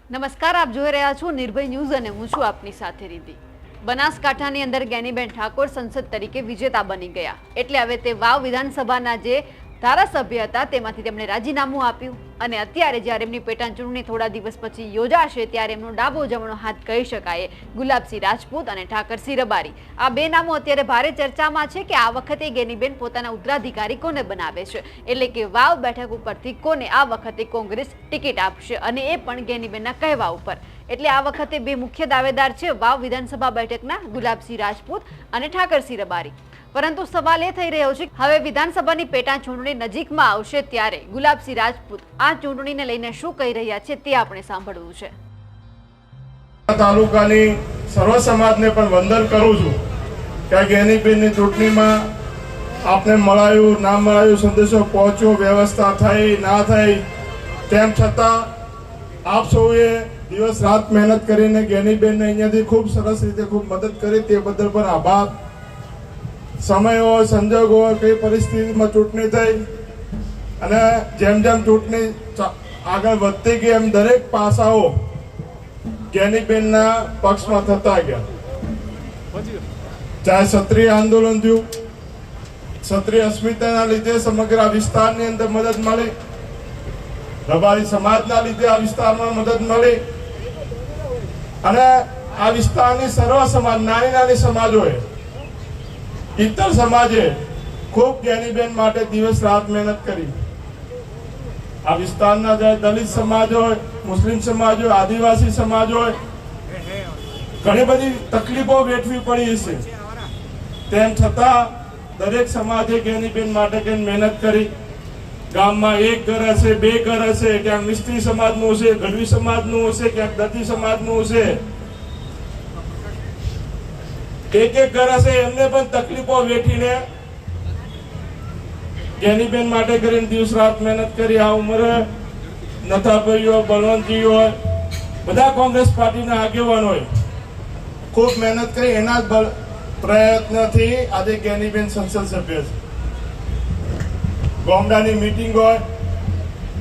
નમસ્કાર, આપ જોઈ રહ્યા છો નિર્ભય ન્યૂઝ અને હું છું આપની સાથે રીતિ। બનાસકાંઠાની અંદર જ્ઞાનીબેન ઠાકોર સંસદ તરીકે વિજેતા બની ગયા એટલે હવે તે વાવ વિધાનસભાના જે ધારાસભ્ય હતા તેમાંથી તેમણે રાજીનામું આપ્યું અને અત્યારે જ્યારે એમની પેટા ચૂંટણી થોડા દિવસ પછી યોજાશે ત્યારે એમનો ડાબો જમણો હાથ કહી શકાય ગુલાબસિંહ રાજપૂત અને ઠાકરસિંહ રબારી આ બે નામો અત્યારે ભારે ચર્ચામાં છે કે આ વખતે જ્ઞાનીબેન પોતાના ઉત્તરાધિકારી કોને બનાવે છે, એટલે કે વાવ બેઠક ઉપરથી કોને આ વખતે કોંગ્રેસ ટિકિટ આપશે અને એ પણ જ્ઞાનીબેનના કહેવા ઉપર। એટલે આ વખતે બે મુખ્ય દાવેદાર છે વાવ વિધાનસભા બેઠકના ગુલાબસિંહ રાજપૂત અને ઠાકરસિંહ રબારી। પરંતુ સવાલ એ થઈ રહ્યો છે હવે વિધાનસભાની પેટા ચૂંટણી નજીકમાં આવશે ત્યારે ગુલાબસિંહ રાજપૂત આ ચૂંટણીને લઈને શું કહી રહ્યા છે તે આપણે સાંભળવું છે। તાલુકાની સર્વ સમાજને પણ વંદન કરું છું કે જ્ઞાનીબેનની ચૂંટણીમાં આપને મળાયું ના મળાયું સંદેશો પહોંચ્યો વ્યવસ્થા થઈ ના થઈ તેમ છતાં આપ સૌએ દિવસ રાત મહેનત કરીને જ્ઞાનીબેનને અહીંયાથી ખૂબ સરસ રીતે ખૂબ મદદ કરી તે બદલ પણ આભાર। સમય હોય સંજોગ હોય કઈ પરિસ્થિતિમાં ચૂંટણી થઈ અને જેમ જેમ ચૂંટણી આગળ વધતી ગઈ એમ દરેક પાસાઓ જ્ઞાનીબેનના પક્ષમાં થતા ગયા। ચાહે ક્ષત્રિય આંદોલન થયું, ક્ષત્રિય અસ્મિતાના લીધે સમગ્ર આ વિસ્તારની અંદર મદદ મળી, રબારી સમાજના લીધે આ વિસ્તારમાં મદદ મળી અને આ વિસ્તારની સર્વ સમાજ નાની નાની સમાજોએ ઇતર સમાજે ખૂબ જ્ઞાનીબેન માટે દિવસ રાત મહેનત કરી। આ વિસ્તારના દલિત સમાજ હોય, મુસ્લિમ સમાજ હોય, આદિવાસી સમાજ હોય, ઘણી બધી તકલીફો વેઠવી પડી હશે તેમ છતાં દરેક સમાજે જ્ઞાનીબેન માટે કંઈ મહેનત કરી। ગામમાં એક ઘર હશે, બે ઘર હશે, ક્યાંક મિસ્ત્રી સમાજનું હશે, ગઢવી સમાજનું હશે, ક્યાંક દર્દી સમાજનું હશે, એક એક ઘર હશે, એમને પણ તકલીફો વેઠીને જ્ઞાનીબેન માટે કરીને દિવસ રાત મહેનત કરી। આ ઉંમરે નથાભાઈ હોય, બળવંતજી હોય, બધા કોંગ્રેસ પાર્ટીના આગેવાનોએ ખૂબ મહેનત કરી। એના જ પ્રયત્નથી આજે જ્ઞાનીબેન સંસદ સભ્ય છે। ગામડાની મીટિંગ હોય,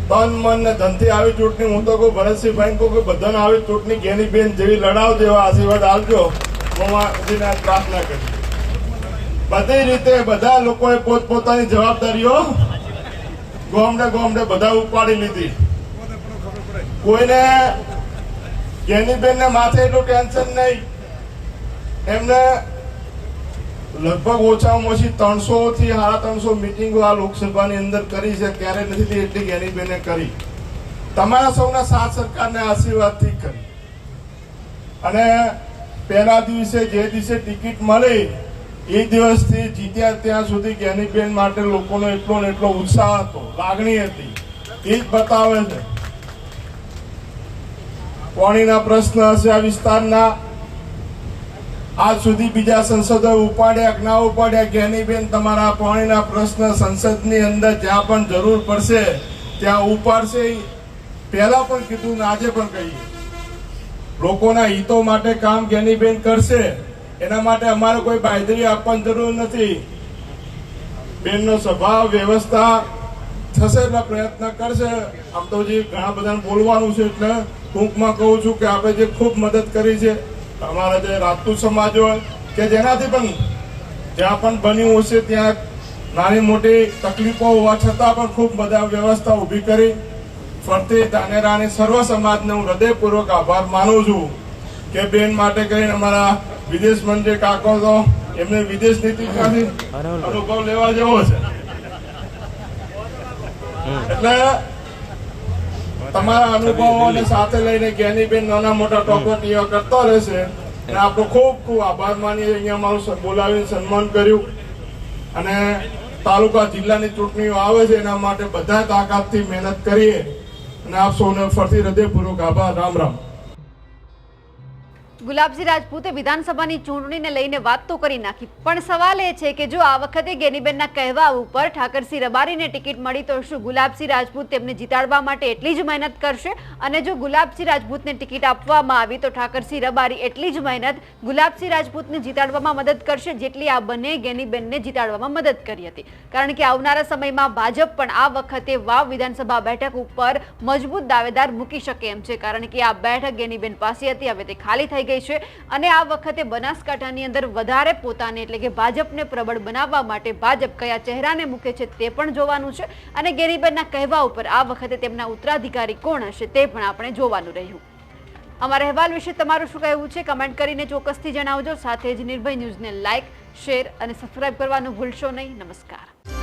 તન મન ને ધનથી આવી ચૂંટણી, હું તો કહું ભરતસિંહભાઈ કહું કે બધાને આવી ચૂંટણી જ્ઞાનીબેન જેવી લડાવ જેવા આશીર્વાદ આપજો, પ્રાર્થના કરી। બધી રીતે બધા લોકોએ પોતપોતાની જવાબદારીઓ ગામડે ગામડે બધા ઉપાડી લીધી। કોઈને જ્ઞાનીબેનને માથે એટલું ટેન્શન નહીં। એમને લગભગ ઓછામાં ઓછી 300 થી 350 મીટિંગો આ લોકસભાની અંદર કરી છે, ત્યારે નથી એટલી જ્ઞાનીબેને કરી। તમારા સૌના સાથ સરકારને આશીર્વાદથી કરી અને પહેલા દિવસે જે દિવસે ટિકિટ મળી એ દિવસથી જીત્યા ત્યાં સુધી જ્ઞાનીબેન માટે લોકોનો એટલો ને એટલો ઉત્સાહ હતો, લાગણી હતી, એ જ બતાવે છે। પાણીના પ્રશ્ન હશે આ વિસ્તારના, આજ સુધી બીજા સંસદો ઉપાડ્યા કે ના ઉપાડ્યા, જ્ઞાનીબેન તમારા પાણીના પ્રશ્ન સંસદની અંદર જ્યાં પણ જરૂર પડશે ત્યાં ઉપાડશે। પહેલા પણ કીધું ને આજે પણ કહીએ, લોકોના હિતો માટે કામ જ્ઞાનીબેન કરશે। એના માટે અમારે કોઈ બાંયધરી આપવાની જરૂર નથી। બેનનો સ્વભાવ વ્યવસ્થા થશે એટલે પ્રયત્ન કરશે। આમ તો જે ઘણા બધાને બોલવાનું છે એટલે ટૂંકમાં કહું છું કે આપણે જે ખૂબ મદદ કરી છે અમારા જે રાજપૂત સમાજ હોય કે જેનાથી પણ જ્યાં પણ બન્યું હશે ત્યાં નાની મોટી તકલીફો હોવા છતાં પણ ખૂબ બધા વ્યવસ્થા ઊભી કરી। ફરતી ધાનેરાની સર્વ સમાજને હું હૃદયપૂર્વક આભાર માનું છું કે બેન માટે કરીને અમારા વિદેશ મંત્રી કાકો તો એમને વિદેશ નીતિમાંથી અનુભવ લેવા જેવો છે, એટલે તમારા અનુભવોને સાથે લઈને જ્ઞાનીબેન નાના મોટા ટોકટીઓ કરતો રહેશે અને આપણો ખૂબ ખૂબ આભાર માનીએ। અહીંયા મારું બોલાવીને સન્માન કર્યું અને તાલુકા જિલ્લાની ચૂંટણીઓ આવે છે એના માટે બધા તાકાતથી મહેનત કરીએ અને આપ સૌને ફરીથી હૃદયપૂર્વક આભાર। રામ રામ। ગુલાબસિંહ રાજપૂતે વિધાનસભાની ચૂંટણીને લઈને વાત તો કરી નાખી, પણ સવાલ એ છે કે જો આ વખતે ગેનીબેનના કહેવા ઉપર ઠાકરસિંહ રબારીને ટિકિટ મળી તો શું ગુલાબસિંહ રાજપૂત તેમને જીતાડવા માટે એટલી જ મહેનત કરશે? અને જો ગુલાબસિંહ રાજપૂતને ટિકિટ આપવામાં આવી તો ઠાકરસિંહ રબારી એટલી જ મહેનત ગુલાબસિંહ રાજપૂતને જીતાડવામાં મદદ કરશે જેટલી આ બંને ગેનીબેનને જીતાડવામાં મદદ કરી હતી? કારણ કે આવનારા સમયમાં ભાજપ પણ આ વખતે વાવ વિધાનસભા બેઠક ઉપર મજબૂત દાવેદાર મૂકી શકે એમ છે, કારણ કે આ બેઠક ગેનીબેન પાસે હતી, હવે તે ખાલી થઈ ગઈ છે અને આ વખતે બનાસકાંઠાની અંદર વધારે પોતાને એટલે કે ભાજપને પ્રબળ બનાવવા માટે ભાજપ કયા ચહેરાને મૂકે છે તે પણ જોવાનું છે અને ગેનીબેનના કહેવા ઉપર આ વખતે તેમના ઉત્તરાધિકારી કોણ હશે તે પણ આપણે જોવાનું રહ્યું. અમારા અહેવાલ વિશે તમારું શું કહેવું છે કમેન્ટ કરીને ચોક્કસથી જણાવજો. સાથે જ નિર્ભય ન્યૂઝને લાઇક, શેર અને સબસ્ક્રાઇબ કરવાનું ભૂલશો નહીં. નમસ્કાર.